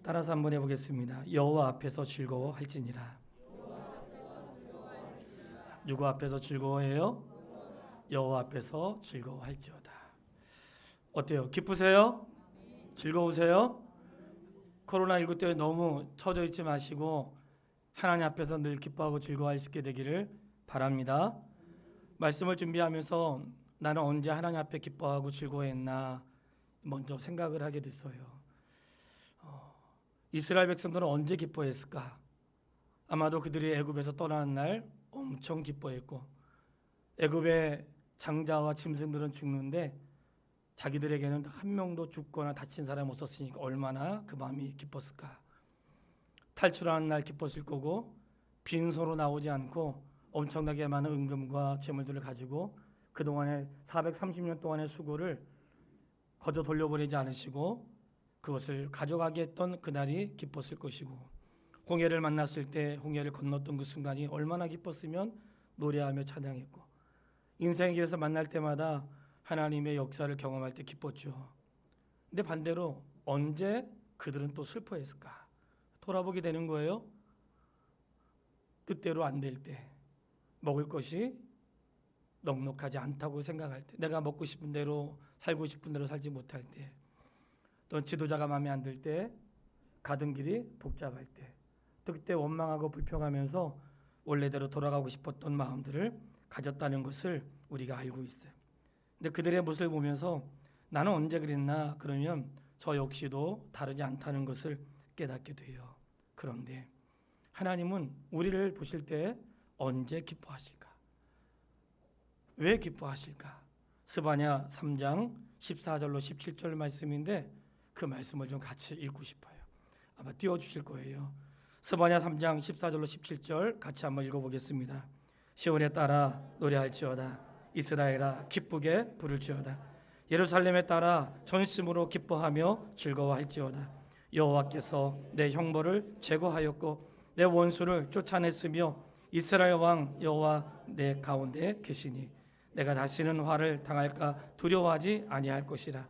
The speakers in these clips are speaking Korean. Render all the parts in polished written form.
따라서 한번 해보겠습니다. 여호와 앞에서 즐거워할지니라. 누구 앞에서 즐거워해요? 여호와 앞에서 즐거워할지어다. 어때요? 기쁘세요? 즐거우세요? 코로나19 때문에 너무 처져 있지 마시고 하나님 앞에서 늘 기뻐하고 즐거워할 수 있게 되기를 바랍니다. 말씀을 준비하면서 나는 언제 하나님 앞에 기뻐하고 즐거워했나 먼저 생각을 하게 됐어요. 이스라엘 백성들은 언제 기뻐했을까? 아마도 그들이 애굽에서 떠나는 날 엄청 기뻐했고, 애굽의 장자와 짐승들은 죽는데 자기들에게는 한 명도 죽거나 다친 사람이 없었으니까 얼마나 그 마음이 기뻤을까? 탈출하는 날 기뻤을 거고, 빈손으로 나오지 않고 엄청나게 많은 은금과 재물들을 가지고 그동안에 430년 동안의 수고를 거저 돌려보내지 않으시고 그것을 가져가게 했던 그날이 기뻤을 것이고, 홍해를 만났을 때 홍해를 건넜던 그 순간이 얼마나 기뻤으면 노래하며 찬양했고, 인생의 길에서 만날 때마다 하나님의 역사를 경험할 때 기뻤죠. 근데 반대로 언제 그들은 또 슬퍼했을까? 돌아보게 되는 거예요. 뜻대로 안 될 때, 먹을 것이 넉넉하지 않다고 생각할 때, 내가 먹고 싶은 대로 살고 싶은 대로 살지 못할 때, 또 지도자가 마음에 안 들 때, 가던 길이 복잡할 때, 또 그때 원망하고 불평하면서 원래대로 돌아가고 싶었던 마음들을 가졌다는 것을 우리가 알고 있어요. 근데 그들의 모습을 보면서 나는 언제 그랬나? 그러면 저 역시도 다르지 않다는 것을 깨닫게 돼요. 그런데 하나님은 우리를 보실 때 언제 기뻐하실까? 왜 기뻐하실까? 스바냐 3장 14절로 17절 말씀인데 그 말씀을 좀 같이 읽고 싶어요. 아마 띄워주실 거예요. 스바냐 3장 14절로 17절 같이 한번 읽어보겠습니다. 시온에 따라 노래할지어다. 이스라엘아 기쁘게 부를지어다. 예루살렘에 따라 전심으로 기뻐하며 즐거워할지어다. 여호와께서 내 형벌을 제거하였고 내 원수를 쫓아냈으며 이스라엘 왕 여호와 내 가운데 계시니 내가 다시는 화를 당할까 두려워하지 아니할 것이라.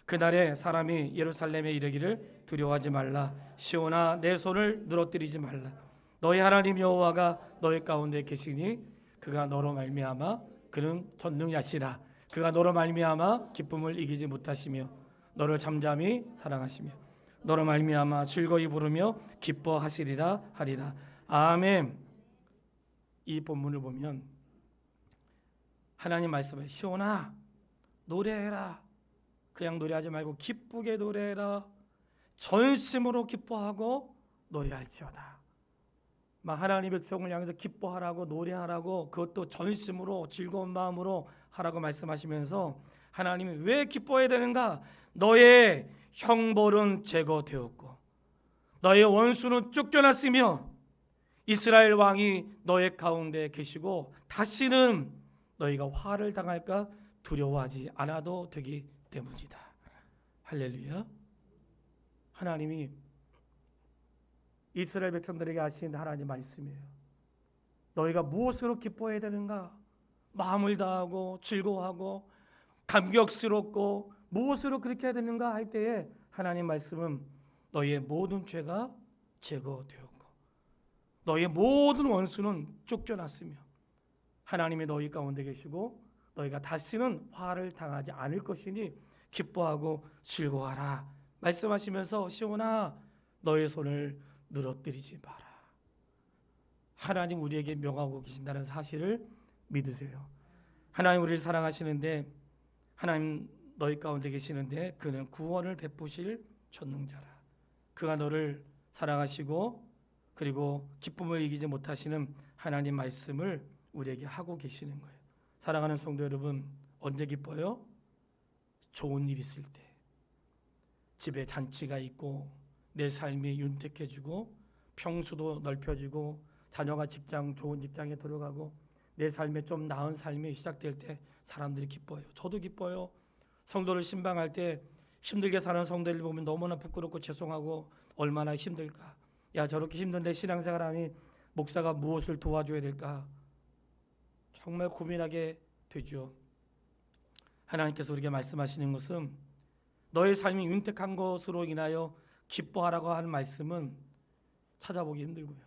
그날에 사람이 예루살렘에 이르기를 두려워하지 말라. 시온아 내 손을 늘어뜨리지 말라. 너희 하나님 여호와가 너희 가운데 계시니 그가 너로 말미암아 그는 전능하시라. 그가 너로 말미암아 기쁨을 이기지 못하시며 너를 잠잠히 사랑하시며 너로 말미암아 즐거이 부르며 기뻐하시리라 하리라. 아멘. 이 본문을 보면 하나님 말씀에 시온아 노래해라. 그냥 노래하지 말고 기쁘게 노래해라. 전심으로 기뻐하고 노래할지어다. 하나님 백성을 향해서 기뻐하라고 노래하라고, 그것도 전심으로 즐거운 마음으로 하라고 말씀하시면서 하나님이 왜 기뻐해야 되는가? 너의 형벌은 제거되었고 너의 원수는 쫓겨났으며 이스라엘 왕이 너의 가운데 계시고 다시는 너희가 화를 당할까 두려워하지 않아도 되기 때문이다. 할렐루야. 하나님이 이스라엘 백성들에게 하신 하나님 말씀이에요. 너희가 무엇으로 기뻐해야 되는가? 마음을 다하고 즐거워하고 감격스럽고 무엇으로 그렇게 해야 되는가 할 때에 하나님 말씀은 너희의 모든 죄가 제거되었고 너희의 모든 원수는 쫓겨났으며 하나님이 너희 가운데 계시고 너희가 다시는 화를 당하지 않을 것이니 기뻐하고 즐거워하라 말씀하시면서 시온아 너의 손을 늘어뜨리지 마라. 하나님 우리에게 명하고 계신다는 사실을 믿으세요. 하나님 우리를 사랑하시는데 하나님 너희 가운데 계시는데 그는 구원을 베푸실 전능자라. 그가 너를 사랑하시고 그리고 기쁨을 이기지 못하시는 하나님 말씀을 우리에게 하고 계시는 거예요. 사랑하는 성도 여러분, 언제 기뻐요? 좋은 일 있을 때, 집에 잔치가 있고 내 삶이 윤택해지고 평수도 넓혀지고 자녀가 좋은 직장에 들어가고 내 삶에 좀 나은 삶이 시작될 때 사람들이 기뻐요. 저도 기뻐요. 성도를 신방할 때 힘들게 사는 성도를 보면 너무나 부끄럽고 죄송하고 얼마나 힘들까. 야 저렇게 힘든데 신앙생활하니 목사가 무엇을 도와줘야 될까. 정말 고민하게 되죠. 하나님께서 우리에게 말씀하시는 것은 너의 삶이 윤택한 것으로 인하여 기뻐하라고 하는 말씀은 찾아보기 힘들고요.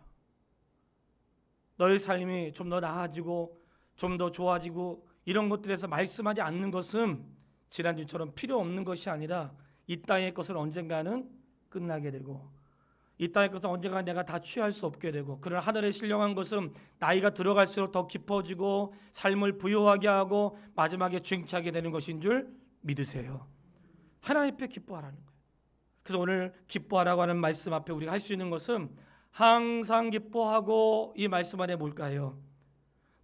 너희 삶이 좀 더 나아지고 좀 더 좋아지고 이런 것들에서 말씀하지 않는 것은 지난주처럼 필요 없는 것이 아니라 이 땅의 것은 언젠가는 끝나게 되고 이 땅의 것은 언젠가 내가 다 취할 수 없게 되고, 그러나 하늘의 신령한 것은 나이가 들어갈수록 더 깊어지고 삶을 부유하게 하고 마지막에 주행차게 되는 것인 줄 믿으세요. 하나님 앞에 기뻐하라는 거예요. 그래서 오늘 기뻐하라고 하는 말씀 앞에 우리가 할 수 있는 것은 항상 기뻐하고, 이 말씀 안에 뭘까요?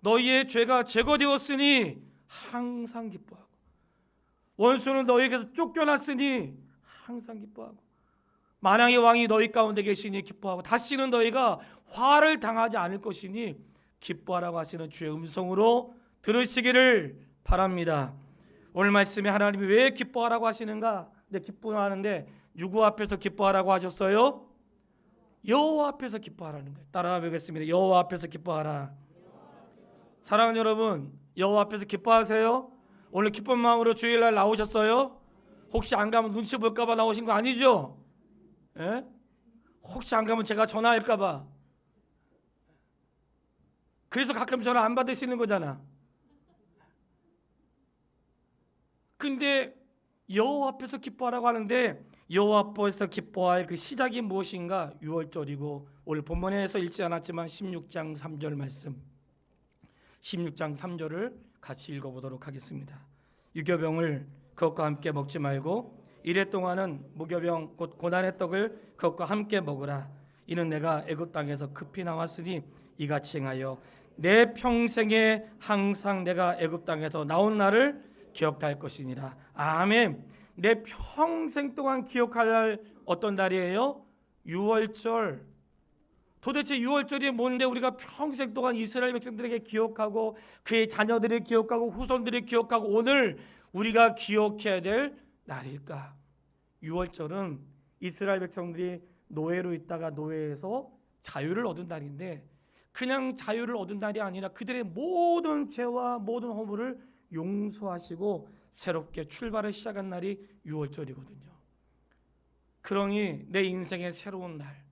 너희의 죄가 제거되었으니 항상 기뻐하고, 원수는 너희에게서 쫓겨났으니 항상 기뻐하고, 만왕의 왕이 너희 가운데 계시니 기뻐하고, 다시는 너희가 화를 당하지 않을 것이니 기뻐하라고 하시는 주의 음성으로 들으시기를 바랍니다. 오늘 말씀에 하나님이 왜 기뻐하라고 하시는가? 근데 기뻐하는데 누구 앞에서 기뻐하라고 하셨어요? 여호와 앞에서 기뻐하라는 거예요. 따라가 보겠습니다. 여호와 앞에서 기뻐하라. 사랑하는 여러분, 여호와 앞에서 기뻐하세요? 오늘 기쁜 마음으로 주일날 나오셨어요? 혹시 안 가면 눈치 볼까 봐 나오신 거 아니죠? 예? 혹시 안 가면 제가 전화할까 봐. 그래서 가끔 전화 안 받으시는 거잖아. 근데 여호와 앞에서 기뻐하라고 하는데, 여호와 앞에서 기뻐할 그 시작이 무엇인가? 6월절이고, 오늘 본문에서 읽지 않았지만 16장 3절 말씀, 16장 3절을 같이 읽어보도록 하겠습니다. 유교병을 그것과 함께 먹지 말고 이래 동안은 무교병 곧 고난의 떡을 그것과 함께 먹으라. 이는 내가 애굽 땅에서 급히 나왔으니 이같이 행하여 내 평생에 항상 내가 애굽 땅에서 나온 날을 기억할 것이니라. 아멘. 내 평생 동안 기억할 날 어떤 날이에요? 6월절. 도대체 6월절이 뭔데 우리가 평생 동안 이스라엘 백성들에게 기억하고 그의 자녀들이 기억하고 후손들이 기억하고 오늘 우리가 기억해야 될 날일까? 6월절은 이스라엘 백성들이 노예로 있다가 노예에서 자유를 얻은 날인데, 그냥 자유를 얻은 날이 아니라 그들의 모든 죄와 모든 허물을 용서하시고 새롭게 출발을 시작한 날이 6월절이거든요. 그러니 내 인생의 새로운 날,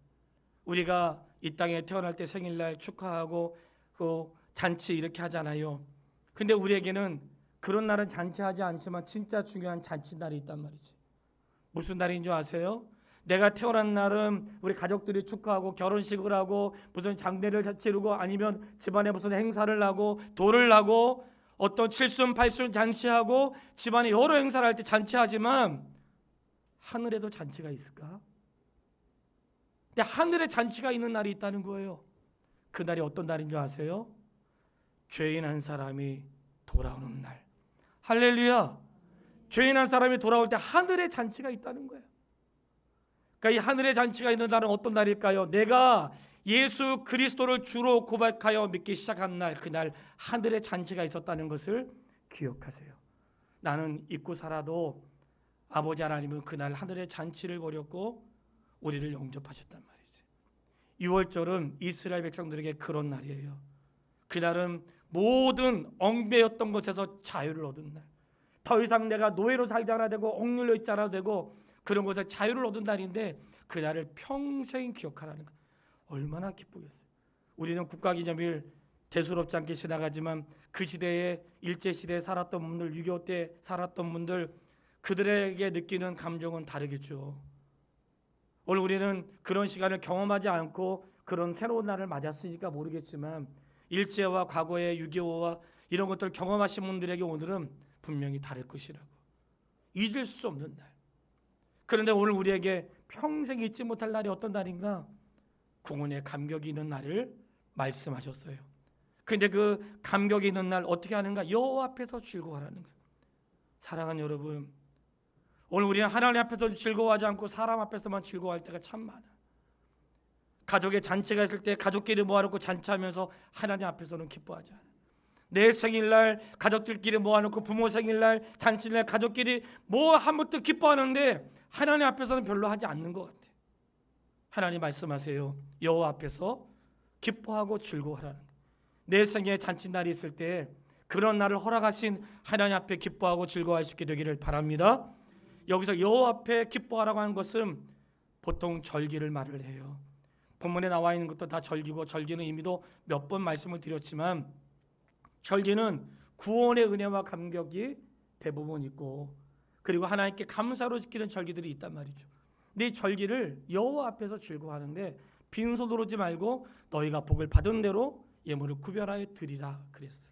우리가 이 땅에 태어날 때 생일날 축하하고 그 잔치 이렇게 하잖아요. 근데 우리에게는 그런 날은 잔치하지 않지만 진짜 중요한 잔치날이 있단 말이지. 무슨 날인 줄 아세요? 내가 태어난 날은 우리 가족들이 축하하고 결혼식을 하고 무슨 장례를 치르고 아니면 집안에 무슨 행사를 하고 돌을 하고 어떤 칠순 팔순 잔치하고 집안에 여러 행사를 할 때 잔치하지만 하늘에도 잔치가 있을까? 근데 하늘에 잔치가 있는 날이 있다는 거예요. 그 날이 어떤 날인 줄 아세요? 죄인 한 사람이 돌아오는 날. 할렐루야. 죄인 한 사람이 돌아올 때 하늘에 잔치가 있다는 거예요. 그러니까 이 하늘에 잔치가 있는 날은 어떤 날일까요? 내가 예수 그리스도를 주로 고백하여 믿기 시작한 날, 그날 하늘에 잔치가 있었다는 것을 기억하세요. 나는 잊고 살아도 아버지 하나님은 그날 하늘에 잔치를 벌였고 우리를 영접하셨단 말이지. 6월절은 이스라엘 백성들에게 그런 날이에요. 그날은 모든 얽매였던 것에서 자유를 얻은 날. 더 이상 내가 노예로 살지 않아야 되고 억눌려 있지 않아야 되고 그런 것에 자유를 얻은 날인데 그날을 평생 기억하라는 것. 얼마나 기쁘겠어요. 우리는 국가기념일 대수롭지 않게 지나가지만 그 시대에 일제시대에 살았던 분들, 6.25 때 살았던 분들, 그들에게 느끼는 감정은 다르겠죠. 오늘 우리는 그런 시간을 경험하지 않고 그런 새로운 날을 맞았으니까 모르겠지만 일제와 과거의 6.25와 이런 것들을 경험하신 분들에게 오늘은 분명히 다를 것이라고. 잊을 수 없는 날. 그런데 오늘 우리에게 평생 잊지 못할 날이 어떤 날인가? 구원의 감격이 있는 날을 말씀하셨어요. 그런데 그 감격이 있는 날 어떻게 하는가? 여호와 앞에서 즐거워하는 거예요. 사랑하는 여러분, 오늘 우리는 하나님 앞에서 즐거워하지 않고 사람 앞에서만 즐거워할 때가 참 많아. 가족의 잔치가 있을 때 가족끼리 모아놓고 잔치하면서 하나님 앞에서는 기뻐하지 않아. 내 생일날 가족들끼리 모아놓고 부모 생일날 잔치날 가족끼리 뭐 한번도 기뻐하는데 하나님 앞에서는 별로 하지 않는 것 같아. 하나님 말씀하세요. 여호와 앞에서 기뻐하고 즐거워하라는 거예요. 내 생에 잔치날이 있을 때 그런 날을 허락하신 하나님 앞에 기뻐하고 즐거워할 수 있게 되기를 바랍니다. 여기서 여호와 앞에 기뻐하라고 하는 것은 보통 절기를 말을 해요. 본문에 나와 있는 것도 다 절기고, 절기는 이미도 몇 번 말씀을 드렸지만 절기는 구원의 은혜와 감격이 대부분 있고, 그리고 하나님께 감사로 지키는 절기들이 있단 말이죠. 근데 이 절기를 여호와 앞에서 즐거워하는데 빈손으로 오지 말고 너희가 복을 받은 대로 예물을 구별하여 드리라 그랬어요.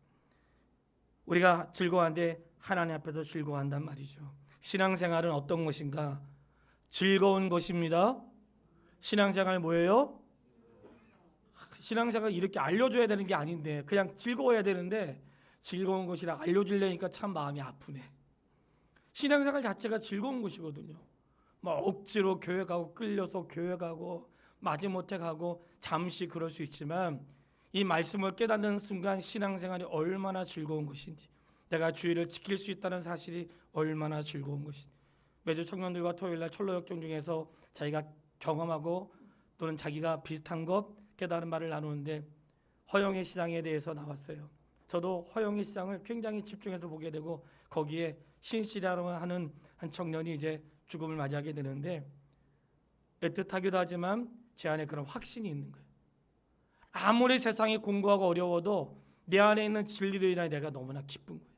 우리가 즐거워하는데 하나님 앞에서 즐거워한단 말이죠. 신앙생활은 어떤 것인가? 즐거운 것입니다. 신앙생활 뭐예요? 신앙생활 이렇게 알려줘야 되는 게 아닌데 그냥 즐거워야 되는데 즐거운 것이라 알려주려니까 참 마음이 아프네. 신앙생활 자체가 즐거운 것이거든요. 뭐 억지로 교회 가고 끌려서 교회 가고 마지못해 가고 잠시 그럴 수 있지만 이 말씀을 깨닫는 순간 신앙생활이 얼마나 즐거운 것인지, 내가 주의를 지킬 수 있다는 사실이 얼마나 즐거운 것인지. 매주 청년들과 토요일날 철로역정 중에서 자기가 경험하고 또는 자기가 비슷한 것 깨달은 말을 나누는데 허영의 시장에 대해서 나왔어요. 저도 허영의 시장을 굉장히 집중해서 보게 되고 거기에 신씨라고 하는 한 청년이 이제 죽음을 맞이하게 되는데 애틋하기도 하지만 제 안에 그런 확신이 있는 거예요. 아무리 세상이 공고하고 어려워도 내 안에 있는 진리로 인하여 내가 너무나 기쁜 거예요.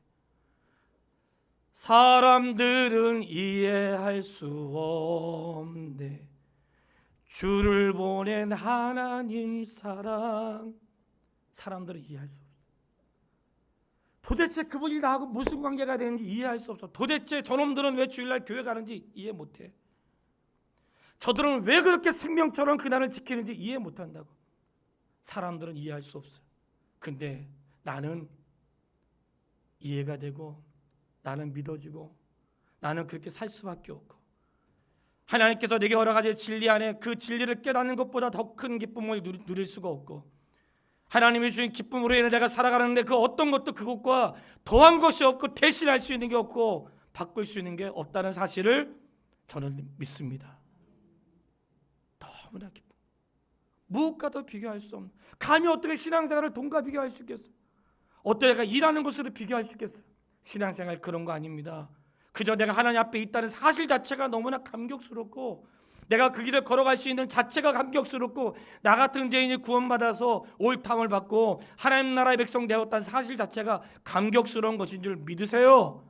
사람들은 이해할 수 없네 주를 보낸 하나님 사랑. 사람들은 이해할 수 없어. 도대체 그분이 나하고 무슨 관계가 되는지 이해할 수 없어. 도대체 저놈들은 왜 주일날 교회 가는지 이해 못해. 저들은 왜 그렇게 생명처럼 그날을 지키는지 이해 못한다고. 사람들은 이해할 수 없어요. 근데 나는 이해가 되고 나는 믿어지고 나는 그렇게 살 수밖에 없고, 하나님께서 내게 여러 가지 진리 안에 그 진리를 깨닫는 것보다 더 큰 기쁨을 누릴 수가 없고, 하나님이 주신 기쁨으로 인해 내가 살아가는데 그 어떤 것도 그것과 더한 것이 없고 대신할 수 있는 게 없고 바꿀 수 있는 게 없다는 사실을 저는 믿습니다. 너무나 기쁨. 무엇과도 비교할 수 없는, 감히 어떻게 신앙생활을 돈과 비교할 수 있겠어? 어떻게 내가 일하는 것으로 비교할 수 있겠어? 신앙생활 그런 거 아닙니다. 그저 내가 하나님 앞에 있다는 사실 자체가 너무나 감격스럽고, 내가 그 길을 걸어갈 수 있는 자체가 감격스럽고, 나 같은 죄인이 구원받아서 옳다함을 받고 하나님 나라의 백성 되었다는 사실 자체가 감격스러운 것인 줄 믿으세요.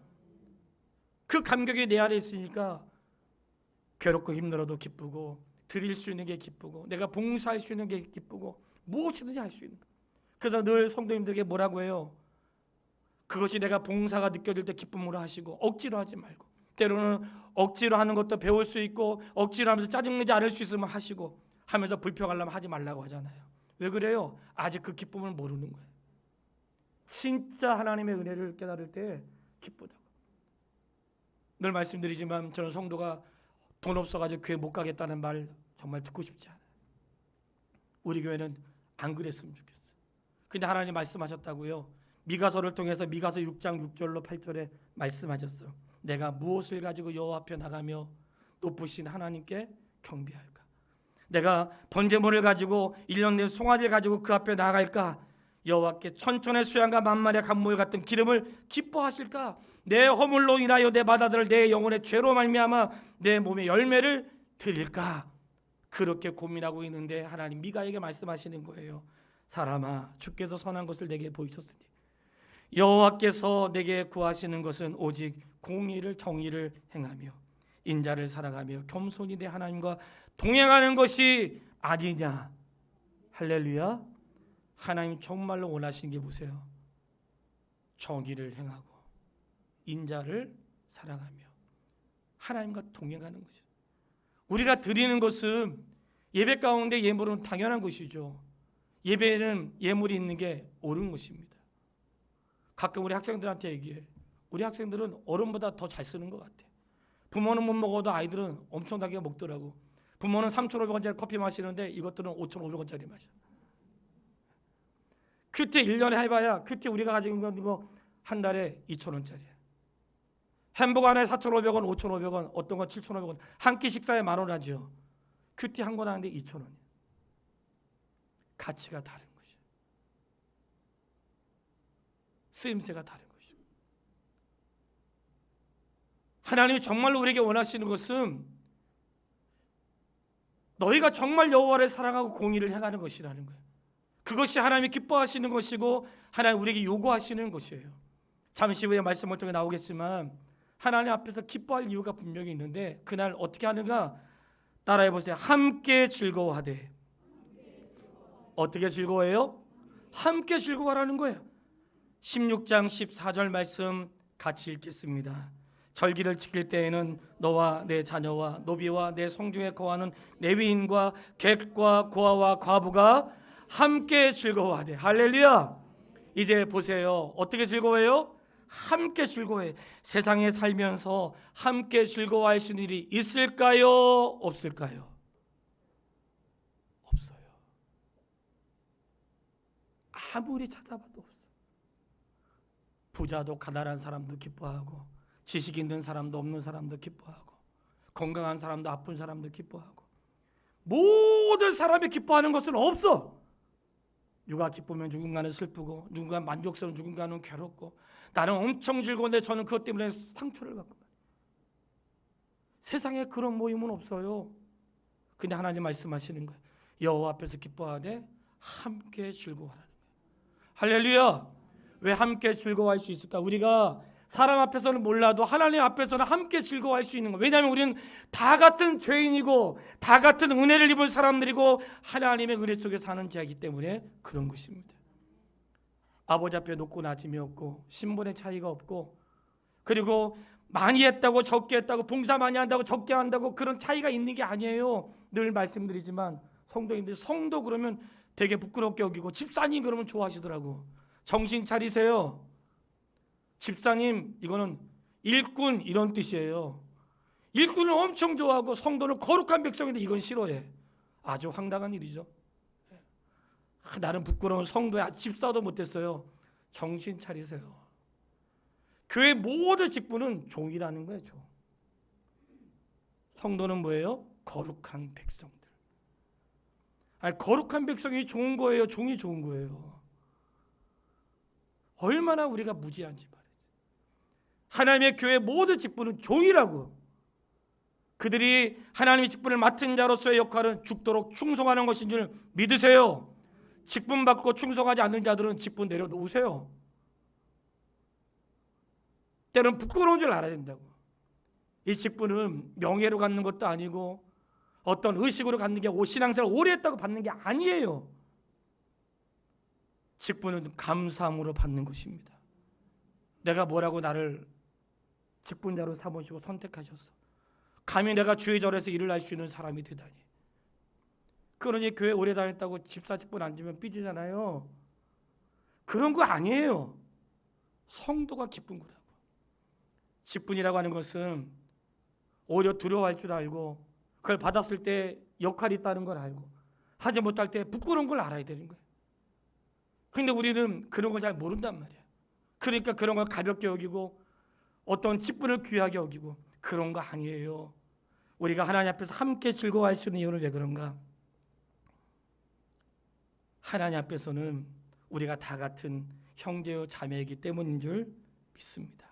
그 감격이 내 안에 있으니까 괴롭고 힘들어도 기쁘고, 드릴 수 있는 게 기쁘고, 내가 봉사할 수 있는 게 기쁘고, 무엇이든지 할 수 있는 거. 그래서 늘 성도님들에게 뭐라고 해요? 그것이 내가 봉사가 느껴질 때 기쁨으로 하시고 억지로 하지 말고, 때로는 억지로 하는 것도 배울 수 있고 억지로 하면서 짜증내지 않을 수 있으면 하시고, 하면서 불평하려면 하지 말라고 하잖아요. 왜 그래요? 아직 그 기쁨을 모르는 거예요. 진짜 하나님의 은혜를 깨달을 때 기쁘다고. 늘 말씀드리지만 저는 성도가 돈 없어가지고 교회 못 가겠다는 말 정말 듣고 싶지 않아요. 우리 교회는 안 그랬으면 좋겠어요. 근데 하나님 말씀하셨다고요. 미가서를 통해서 미가서 6장 6절로 8절에 말씀하셨어. 내가 무엇을 가지고 여호와 앞에 나가며 높으신 하나님께 경배할까? 내가 번제물을 가지고 1년 내 송아지를 가지고 그 앞에 나갈까? 여호와께 천천의 수양과 만마의 간물 같은 기름을 기뻐하실까? 내 허물로 인하여 내 바다들을 내 영혼의 죄로 말미암아 내 몸의 열매를 드릴까? 그렇게 고민하고 있는데 하나님 미가에게 말씀하시는 거예요. 사람아, 주께서 선한 것을 내게 보이셨으니 여호와께서 내게 구하시는 것은 오직 공의를 정의를 행하며 인자를 사랑하며 겸손히 내 하나님과 동행하는 것이 아니냐. 할렐루야. 하나님 정말로 원하시는 게 보세요. 정의를 행하고 인자를 사랑하며 하나님과 동행하는 것이죠. 우리가 드리는 것은 예배 가운데 예물은 당연한 것이죠. 예배에는 예물이 있는 게 옳은 것입니다. 가끔 우리 학생들한테 얘기해. 우리 학생들은 어른보다 더 잘 쓰는 것 같아. 부모는 못 먹어도 아이들은 엄청나게 먹더라고. 부모는 3,500원짜리 커피 마시는데 이것들은 5,500원짜리 마셔. 큐티 1년에 해봐야 큐티 우리가 가지고 있는 거 한 달에 2,000원짜리야. 햄버거 하나에 4,500원, 5,500원, 어떤 건 7,500원. 한 끼 식사에 10,000원 하죠. 큐티 한 권 하는데 2,000원. 가치가 다른 것이야. 쓰임새가 다른 것이야. 하나님이 정말로 우리에게 원하시는 것은 너희가 정말 여호와를 사랑하고 공의를 행하는 것이라는 거예요. 그것이 하나님이 기뻐하시는 것이고 하나님 우리에게 요구하시는 것이에요. 잠시 후에 말씀을 통해 나오겠지만 하나님 앞에서 기뻐할 이유가 분명히 있는데 그날 어떻게 하는가? 따라해 보세요. 함께 즐거워하되. 어떻게 즐거워해요? 함께 즐거워하라는 거예요. 16장 14절 말씀 같이 읽겠습니다. 절기를 지킬 때에는 너와 내 자녀와 노비와 내 성중에 거하는 레위인과 객과 고아와 과부가 함께 즐거워하되. 할렐루야. 이제 보세요. 어떻게 즐거워해요? 함께 즐거워해. 세상에 살면서 함께 즐거워할 수 있는 일이 있을까요? 없을까요? 없어요. 아무리 찾아봐도 없어요. 부자도 가난한 사람도 기뻐하고, 지식 있는 사람도 없는 사람도 기뻐하고, 건강한 사람도 아픈 사람도 기뻐하고, 모든 사람이 기뻐하는 것은 없어. 누가 기쁘면 누군가는 슬프고, 누군가는 만족스러운, 누군가는 괴롭고, 나는 엄청 즐거운데 저는 그것 때문에 상처를 받고. 세상에 그런 모임은 없어요. 근데 하나님 말씀하시는 거예요. 여호와 앞에서 기뻐하되 함께 즐거워하라는 거예요. 할렐루야. 왜 함께 즐거워할 수 있을까? 우리가 사람 앞에서는 몰라도 하나님 앞에서는 함께 즐거워할 수 있는 거예요. 왜냐하면 우리는 다 같은 죄인이고 다 같은 은혜를 입은 사람들이고 하나님의 은혜 속에 사는 자이기 때문에 그런 것입니다. 아버지 앞에 높고 낮음이 없고 신분의 차이가 없고, 그리고 많이 했다고 적게 했다고, 봉사 많이 한다고 적게 한다고 그런 차이가 있는 게 아니에요. 늘 말씀드리지만 성도님들, 성도 그러면 되게 부끄럽게 여기고 집사님 그러면 좋아하시더라고. 정신 차리세요. 집사님 이거는 일꾼 이런 뜻이에요. 일꾼을 엄청 좋아하고 성도는 거룩한 백성인데 이건 싫어해. 아주 황당한 일이죠. 나는 부끄러운 성도야. 집사도 못했어요. 정신 차리세요. 교회 모든 직분은 종이라는 거예요. 종. 성도는 뭐예요? 거룩한 백성들. 아니, 거룩한 백성이 좋은 거예요? 종이 좋은 거예요? 얼마나 우리가 무지한지 말이죠. 하나님의 교회 모든 직분은 종이라고. 그들이 하나님의 직분을 맡은 자로서의 역할은 죽도록 충성하는 것인 줄 믿으세요. 직분 받고 충성하지 않는 자들은 직분 내려놓으세요. 때는 부끄러운 줄 알아야 된다고. 이 직분은 명예로 갖는 것도 아니고 어떤 의식으로 갖는 게 신앙생활을 오래 했다고 받는 게 아니에요. 직분은 감사함으로 받는 것입니다. 내가 뭐라고 나를 직분자로 삼으시고 선택하셨어. 감히 내가 주의 절에서 일을 할 수 있는 사람이 되다니. 그러니 교회 오래 다녔다고 집사 직분 안 주면 삐지잖아요. 그런 거 아니에요. 성도가 기쁜 거라고. 직분이라고 하는 것은 오히려 두려워할 줄 알고, 그걸 받았을 때 역할이 있다는 걸 알고, 하지 못할 때 부끄러운 걸 알아야 되는 거예요. 그런데 우리는 그런 걸 잘 모른단 말이에요. 그러니까 그런 걸 가볍게 여기고 어떤 직분을 귀하게 여기고, 그런 거 아니에요. 우리가 하나님 앞에서 함께 즐거워할 수 있는 이유는 왜 그런가? 하나님 앞에서는 우리가 다 같은 형제요 자매이기 때문인 줄 믿습니다.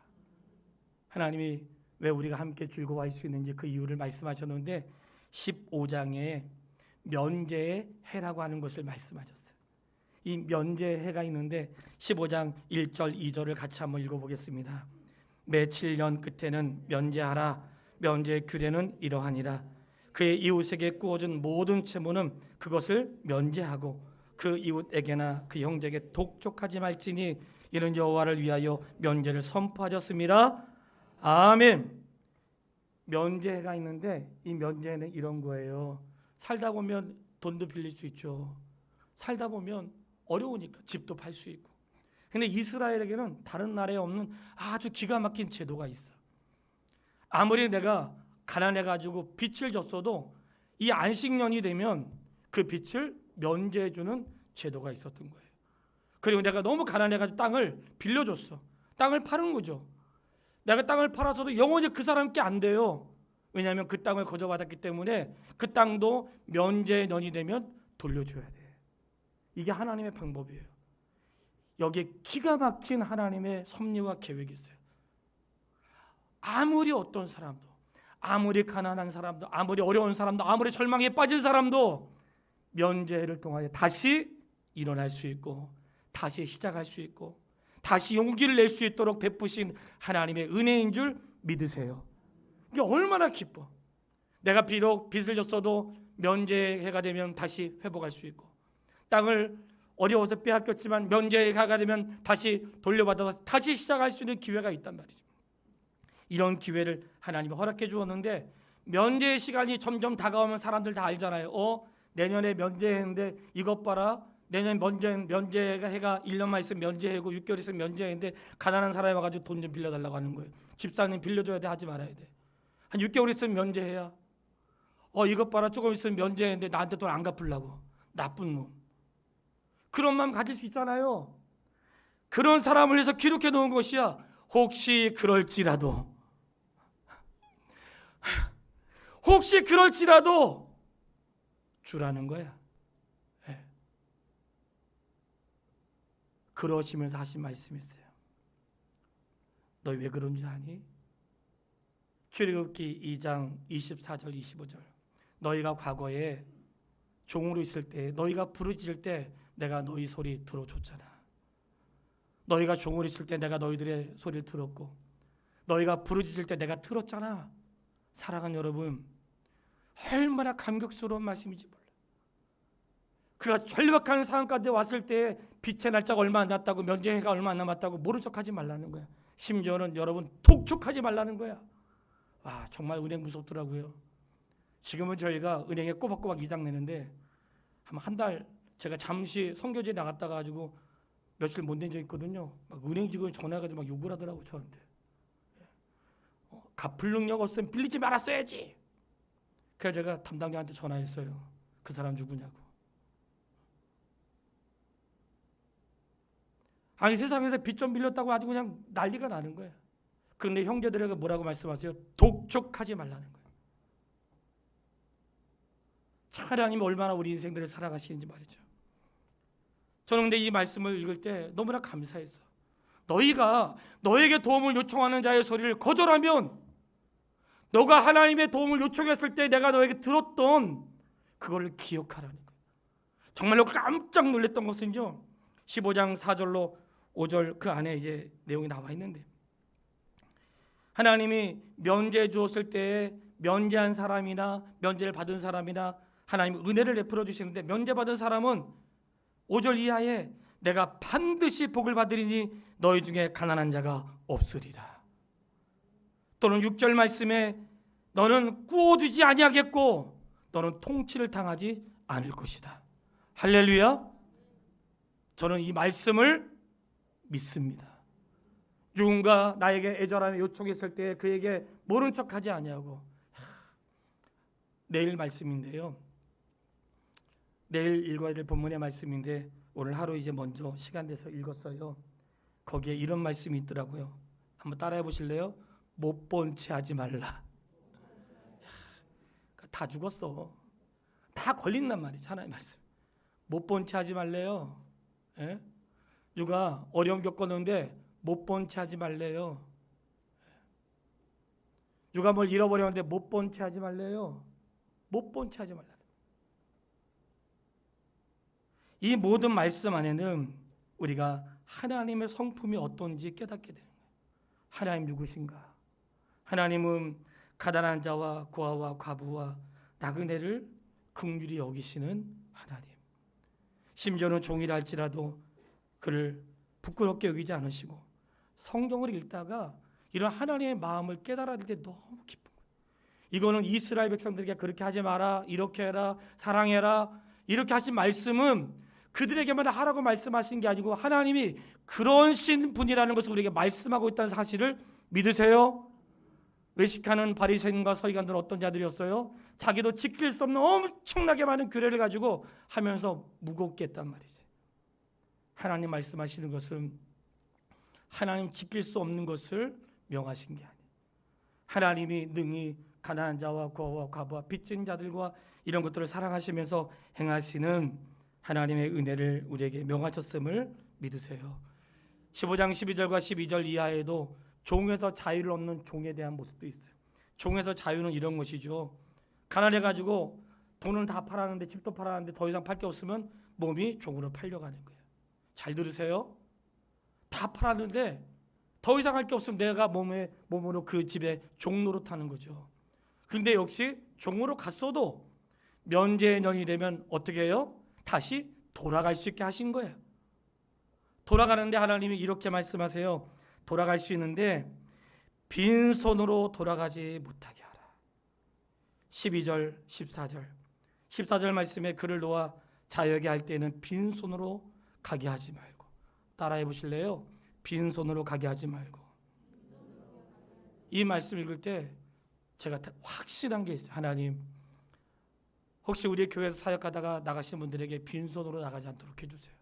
하나님이 왜 우리가 함께 즐거워할 수 있는지 그 이유를 말씀하셨는데 15장에 면제의 해라고 하는 것을 말씀하셨어요. 이 면제의 해가 있는데 15장 1절 2절을 같이 한번 읽어보겠습니다. 매 7년 끝에는 면제하라. 면제의 규례는 이러하니라. 그의 이웃에게 꾸어준 모든 채무는 그것을 면제하고 그 이웃에게나 그 형제에게 독촉하지 말지니 이는 여호와를 위하여 면제를 선포하셨습니다. 아멘. 면제가 있는데 이 면제는 이런 거예요. 살다 보면 돈도 빌릴 수 있죠. 살다 보면 어려우니까 집도 팔 수 있고. 근데 이스라엘에게는 다른 나라에 없는 아주 기가 막힌 제도가 있어. 아무리 내가 가난해가지고 빚을 졌어도 이 안식년이 되면 그 빚을 면제해주는 제도가 있었던 거예요. 그리고 내가 너무 가난해가지고 땅을 빌려줬어. 땅을 파는 거죠. 내가 땅을 팔아서도 영원히 그 사람께 안 돼요. 왜냐하면 그 땅을 거저받았기 때문에 그 땅도 면제년이 되면 돌려줘야 돼. 이게 하나님의 방법이에요. 여기에 기가 막힌 하나님의 섭리와 계획이 있어요. 아무리 어떤 사람도, 아무리 가난한 사람도, 아무리 어려운 사람도, 아무리 절망에 빠진 사람도 면죄를 통하여 다시 일어날 수 있고 다시 시작할 수 있고 다시 용기를 낼 수 있도록 베푸신 하나님의 은혜인 줄 믿으세요. 이게 얼마나 기뻐. 내가 비록 빚을 졌어도 면죄해가 되면 다시 회복할 수 있고, 땅을 어려워서 빼앗겼지만 면죄해가 되면 다시 돌려받아서 다시 시작할 수 있는 기회가 있단 말이죠. 이런 기회를 하나님이 허락해 주었는데, 면죄의 시간이 점점 다가오면 사람들 다 알잖아요. 내년에 면죄했는데 이것 봐라. 내년 면죄가 해가 1년만 있으면 면죄해고 6개월 있으면 면죄했는데 가난한 사람이 와가지고 돈 좀 빌려달라고 하는 거예요. 집사님 빌려줘야 돼, 하지 말아야 돼. 한 6개월 있으면 면죄해야. 이것 봐라, 조금 있으면 면죄했는데 나한테 돈 안 갚으려고. 나쁜 놈. 그런 마음 가질 수 있잖아요. 그런 사람을 위해서 기록해 놓은 것이야. 혹시 그럴지라도 주라는 거야. 그러시면서 하신 말씀이 있어요. 너희 왜 그런지 아니? 출애굽기 2장 24절 25절. 너희가 과거에 종으로 있을 때, 너희가 부르짖을 때 내가 너희 소리 들어줬잖아. 너희가 종으로 있을 때 내가 너희들의 소리를 들었고, 너희가 부르짖을 때 내가 들었잖아. 사랑하는 여러분, 얼마나 감격스러운 말씀인지 몰라. 그가 절박한 상황 가운데 왔을 때 빛의 날짜가 얼마 안 났다고, 면죄해가 얼마 안 남았다고 모른 척하지 말라는 거야. 심지어는 여러분 독촉하지 말라는 거야. 와, 정말 은행 무섭더라고요. 지금은 저희가 은행에 꼬박꼬박 이장 내는데 한 달 제가 잠시 선교지에 나갔다 가지고 며칠 못 낸 적 있거든요. 막 은행 직원이 전화해가지고 막 욕을 하더라고 저한테. 갚을 능력 없으면 빌리지 말았어야지. 그래서 제가 담당자한테 전화했어요. 그 사람 누구냐고. 아니, 세상에서 빚 좀 빌렸다고 아주 그냥 난리가 나는 거예요. 그런데 형제들에게 뭐라고 말씀하세요? 독촉하지 말라는 거예요. 참 하나님이 얼마나 우리 인생들을 사랑하시는지 말이죠. 저는 근데 이 말씀을 읽을 때 너무나 감사했어. 너희가 너에게 도움을 요청하는 자의 소리를 거절하면, 너가 하나님의 도움을 요청했을 때 내가 너에게 들었던 그걸 기억하라는 거예요. 정말로 깜짝 놀랐던 것은요, 15장 4절로 5절 그 안에 이제 내용이 나와 있는데, 하나님이 면죄 주었을 때 면죄한 사람이나 면죄를 받은 사람이나 하나님 은혜를 베풀어 주시는데, 면죄 받은 사람은 5절 이하에 내가 반드시 복을 받으리니 너희 중에 가난한 자가 없으리라. 또는 6절 말씀에 너는 구워주지 아니하겠고 너는 통치를 당하지 않을 것이다. 할렐루야. 저는 이 말씀을 믿습니다. 누군가 나에게 애절함에 요청했을 때 그에게 모른 척하지 아니하고, 내일 말씀인데요, 내일 읽어야 될 본문의 말씀인데 오늘 하루 이제 먼저 시간 내서 읽었어요. 거기에 이런 말씀이 있더라고요. 한번 따라해 보실래요? 못 본 채 하지 말라. 다 죽었어. 다 걸린단 말이지. 하나의 말씀. 못 본 채 하지 말래요. 예? 누가 어려움 겪었는데 못 본 채 하지 말래요. 누가 뭘 잃어버렸는데 못 본 채 하지 말래요. 못 본 채 하지 말라. 이 모든 말씀 안에는 우리가 하나님의 성품이 어떤지 깨닫게 되는 거예요. 하나님 누구신가? 하나님은 가난한 자와 고아와 과부와 나그네를 긍휼히 여기시는 하나님. 심지어는 종이라 할지라도 그를 부끄럽게 여기지 않으시고, 성경을 읽다가 이런 하나님의 마음을 깨달을 때 너무 기쁜 거예요. 이거는 이스라엘 백성들에게 그렇게 하지 마라, 이렇게 해라, 사랑해라, 이렇게 하신 말씀은 그들에게만 하라고 말씀하신 게 아니고 하나님이 그러신 분이라는 것을 우리에게 말씀하고 있다는 사실을 믿으세요? 외식하는 바리새인과 서기관들은 어떤 자들이었어요? 자기도 지킬 수 없는 엄청나게 많은 규례를 가지고 하면서 무겁게 했단 말이지. 하나님 말씀하시는 것은 하나님 지킬 수 없는 것을 명하신 게 아니에요. 하나님이 능히 가난한 자와 고아와 과부와 빚진 자들과 이런 것들을 사랑하시면서 행하시는 하나님의 은혜를 우리에게 명하셨음을 믿으세요. 15장 12절과 12절 이하에도 종에서 자유를 얻는 종에 대한 모습도 있어요. 종에서 자유는 이런 것이죠. 가난해가지고 돈을 다 팔았는데 집도 팔았는데 더 이상 팔 게 없으면 몸이 종으로 팔려가는 거예요. 잘 들으세요. 다 팔았는데 더 이상 할 게 없으면 내가 몸으로 그 집에 종로로 타는 거죠. 근데 역시 종으로 갔어도 면제년이 되면 어떻게 해요? 다시 돌아갈 수 있게 하신 거예요. 돌아가는데 하나님이 이렇게 말씀하세요. 돌아갈 수 있는데 빈손으로 돌아가지 못하게 하라. 12절 14절 말씀에 글을 놓아 자유하게 할 때는 빈손으로 가게 하지 말고. 따라해 보실래요? 빈손으로 가게 하지 말고. 이 말씀 읽을 때 제가 확실한 게 있어요. 하나님, 혹시 우리 교회에서 사역하다가 나가신 분들에게 빈손으로 나가지 않도록 해주세요.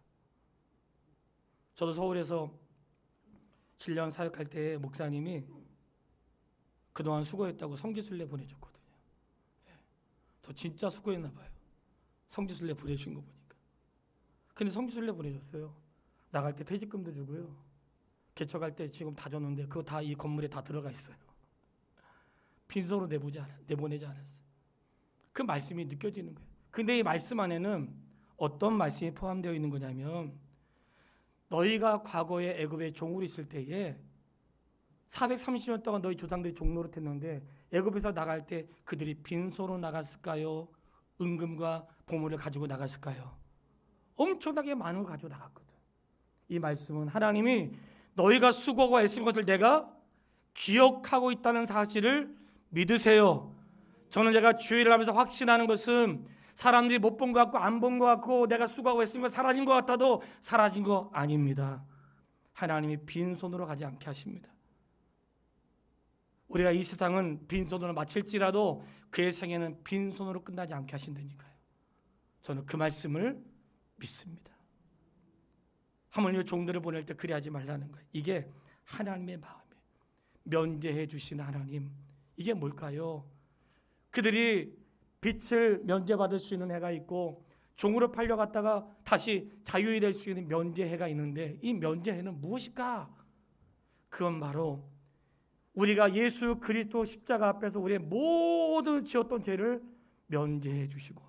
저도 서울에서 7년 사역할 때 목사님이 그동안 수고했다고 성지순례 보내줬거든요. 저 진짜 수고했나 봐요. 성지순례 보내주신 거 보니까. 근데 성지순례 보내줬어요. 나갈 때 퇴직금도 주고요. 개척할 때 지금 다 줬는데 그거 다 이 건물에 다 들어가 있어요. 빈손으로 내보내지 않았어요. 그 말씀이 느껴지는 거예요. 근데 이 말씀 안에는 어떤 말씀이 포함되어 있는 거냐면 너희가 과거에 애굽에 종으로 있을 때에 430년 동안 너희 조상들이 종노릇 했는데 애굽에서 나갈 때 그들이 빈손으로 나갔을까요? 은금과 보물을 가지고 나갔을까요? 엄청나게 많은 걸 가지고 나갔거든. 이 말씀은 하나님이 너희가 수고하고 애쓴 것을 내가 기억하고 있다는 사실을 믿으세요. 저는 제가 주의를 하면서 확신하는 것은 사람들이 못 본 것 같고 안 본 것 같고 내가 수고하고 애쓴 거 사라진 것 같아도 사라진 거 아닙니다. 하나님이 빈손으로 가지 않게 하십니다. 우리가 이 세상은 빈손으로 마칠지라도 그의 생애는 빈손으로 끝나지 않게 하신다니까요. 저는 그 말씀을 믿습니다. 하물며 종들을 보낼 때 그리하지 말라는 거예요. 이게 하나님의 마음이에요. 면제해 주신 하나님. 이게 뭘까요? 그들이 빛을 면제받을 수 있는 해가 있고 종으로 팔려갔다가 다시 자유이 될 수 있는 면제해가 있는데 이 면제해는 무엇일까? 그건 바로 우리가 예수 그리스도 십자가 앞에서 우리의 모든 지었던 죄를 면제해 주시고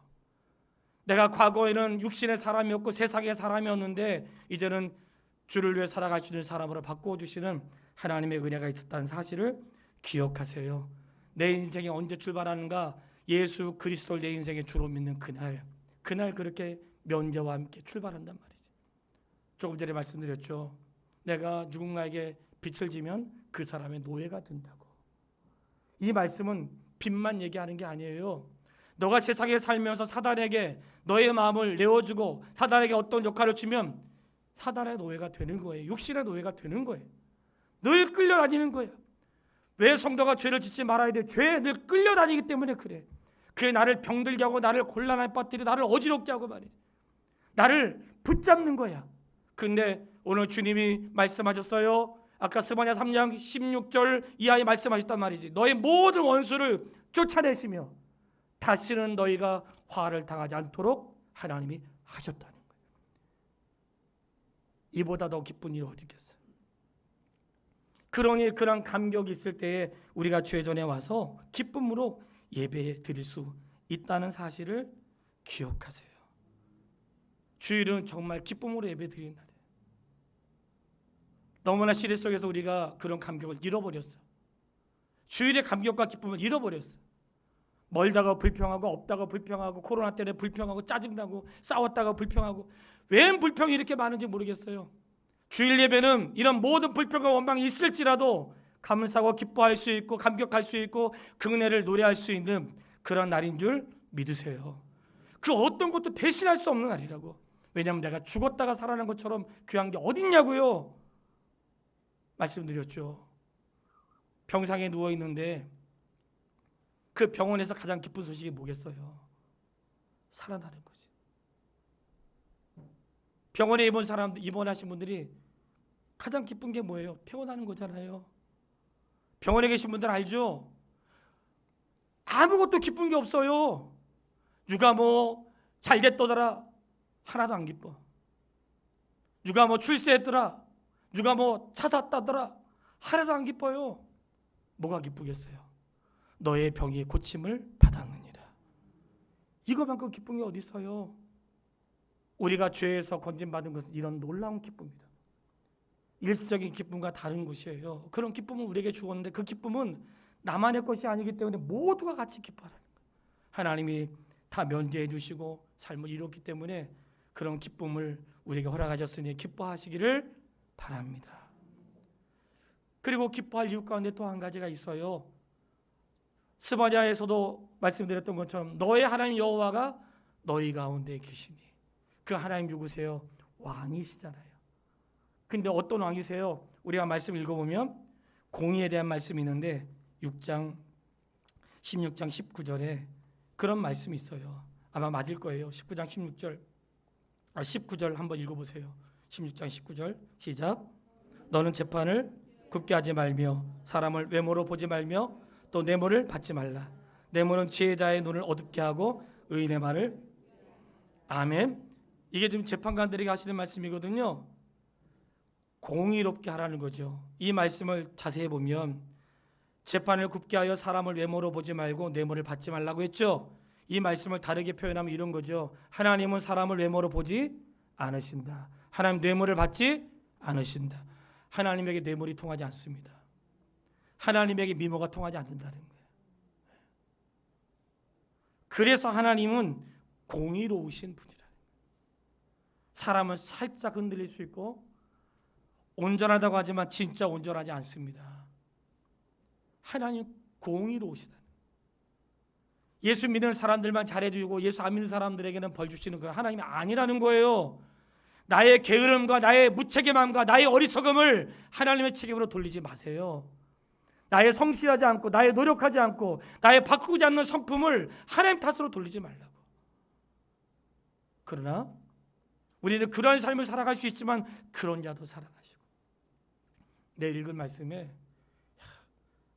내가 과거에는 육신의 사람이었고 세상의 사람이었는데 이제는 주를 위해 살아갈 수 있는 사람으로 바꿔주시는 하나님의 은혜가 있었다는 사실을 기억하세요. 내 인생이 언제 출발하는가? 예수 그리스도를 내 인생의 주로 믿는 그날 그렇게 면제와 함께 출발한단 말이지. 조금 전에 말씀드렸죠. 내가 누군가에게 빛을 지면 그 사람의 노예가 된다고. 이 말씀은 빛만 얘기하는 게 아니에요. 너가 세상에 살면서 사단에게 너의 마음을 내어주고 사단에게 어떤 역할을 주면 사단의 노예가 되는 거예요. 육신의 노예가 되는 거예요. 늘 끌려다니는 거예요. 왜 성도가 죄를 짓지 말아야 돼? 죄에 늘 끌려다니기 때문에 그래. 그게 나를 병들게 하고 나를 곤란에 빠뜨리고 나를 어지럽게 하고 말이야. 나를 붙잡는 거야. 근데 오늘 주님이 말씀하셨어요. 아까 스바냐 3장 16절 이하에 말씀하셨단 말이지. 너의 모든 원수를 쫓아내시며 다시는 너희가 화를 당하지 않도록 하나님이 하셨다는 거예요. 이보다 더 기쁜 일이 어디 있겠어요? 그러니 그런 감격이 있을 때에 우리가 주의 전에 와서 기쁨으로 예배 드릴 수 있다는 사실을 기억하세요. 주일은 정말 기쁨으로 예배 드리는 날이에요. 너무나 시대 속에서 우리가 그런 감격을 잃어버렸어요. 주일의 감격과 기쁨을 잃어버렸어요. 멀다가 불평하고 없다가 불평하고 코로나 때문에 불평하고 짜증나고 싸웠다가 불평하고 왜 불평이 이렇게 많은지 모르겠어요. 주일 예배는 이런 모든 불평과 원망이 있을지라도 감사하고 기뻐할 수 있고 감격할 수 있고 그 은혜를 노래할 수 있는 그런 날인 줄 믿으세요. 그 어떤 것도 대신할 수 없는 날이라고. 왜냐하면 내가 죽었다가 살아난 것처럼 귀한 게 어딨냐고요. 말씀드렸죠. 병상에 누워있는데 그 병원에서 가장 기쁜 소식이 뭐겠어요? 살아나는 거지. 병원에 입원하신 분들이 가장 기쁜 게 뭐예요? 퇴원하는 거잖아요. 병원에 계신 분들 알죠? 아무것도 기쁜 게 없어요. 누가 잘 됐더라 하나도 안 기뻐. 누가 출세했더라, 누가 차 샀다더라 하나도 안 기뻐요. 뭐가 기쁘겠어요? 너의 병이 고침을 받았느니라. 이거만큼 기쁨이 어디 있어요? 우리가 죄에서 건진받은 것은 이런 놀라운 기쁨이다. 일시적인 기쁨과 다른 것이에요. 그런 기쁨은 우리에게 주었는데 그 기쁨은 나만의 것이 아니기 때문에 모두가 같이 기뻐하는 거예요. 하나님이 다 면제해 주시고 삶을 이뤘기 때문에 그런 기쁨을 우리에게 허락하셨으니 기뻐하시기를 바랍니다. 그리고 기뻐할 이유 가운데 또 한 가지가 있어요. 스바냐에서도 말씀드렸던 것처럼 너의 하나님 여호와가 너희 가운데 계시니. 그 하나님 누구세요? 왕이시잖아요. 근데 어떤 왕이세요? 우리가 말씀 읽어보면 공의에 대한 말씀이 있는데 16장 19절에 그런 말씀이 있어요. 아마 맞을 거예요. 19절 한번 읽어보세요. 16장 19절 시작. 너는 재판을 굽게 하지 말며 사람을 외모로 보지 말며 또 뇌물을 받지 말라. 뇌물은 지혜자의 눈을 어둡게 하고 의인의 말을. 아멘. 이게 지금 재판관들에게 하시는 말씀이거든요. 공의롭게 하라는 거죠. 이 말씀을 자세히 보면 재판을 굽게 하여 사람을 외모로 보지 말고 뇌물을 받지 말라고 했죠. 이 말씀을 다르게 표현하면 이런 거죠. 하나님은 사람을 외모로 보지 않으신다. 하나님 뇌물을 받지 않으신다. 하나님에게 뇌물이 통하지 않습니다. 하나님에게 미모가 통하지 않는다는 거예요. 그래서 하나님은 공의로우신 분이라. 사람은 살짝 흔들릴 수 있고 온전하다고 하지만 진짜 온전하지 않습니다. 하나님 공의로우시다. 예수 믿는 사람들만 잘해주고 예수 안 믿는 사람들에게는 벌 주시는 그런 하나님이 아니라는 거예요. 나의 게으름과 나의 무책임함과 나의 어리석음을 하나님의 책임으로 돌리지 마세요. 나의 성실하지 않고 나의 노력하지 않고 나의 바꾸지 않는 성품을 하나님 탓으로 돌리지 말라고. 그러나 우리는 그런 삶을 살아갈 수 있지만 그런 자도 살아가시고. 내일 읽을 말씀에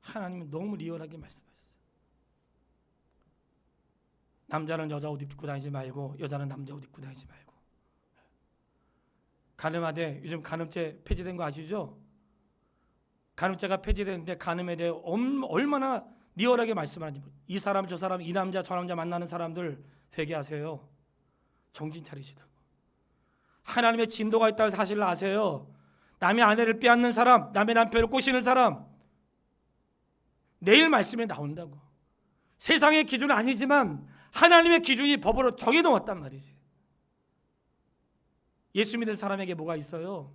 하나님은 너무 리얼하게 말씀하셨어요. 남자는 여자 옷 입고 다니지 말고 여자는 남자 옷 입고 다니지 말고. 간음하되 요즘 간음죄 폐지된 거 아시죠? 간음죄가 폐지됐는데 간음에 대해 얼마나 리얼하게 말씀하는지. 이 사람 저 사람 이 남자 저 남자 만나는 사람들 회개하세요. 정신 차리시라고. 하나님의 진도가 있다는 사실을 아세요. 남의 아내를 빼앗는 사람, 남의 남편을 꼬시는 사람 내일 말씀에 나온다고. 세상의 기준은 아니지만 하나님의 기준이 법으로 정해놓았단 말이지. 예수 믿는 사람에게 뭐가 있어요?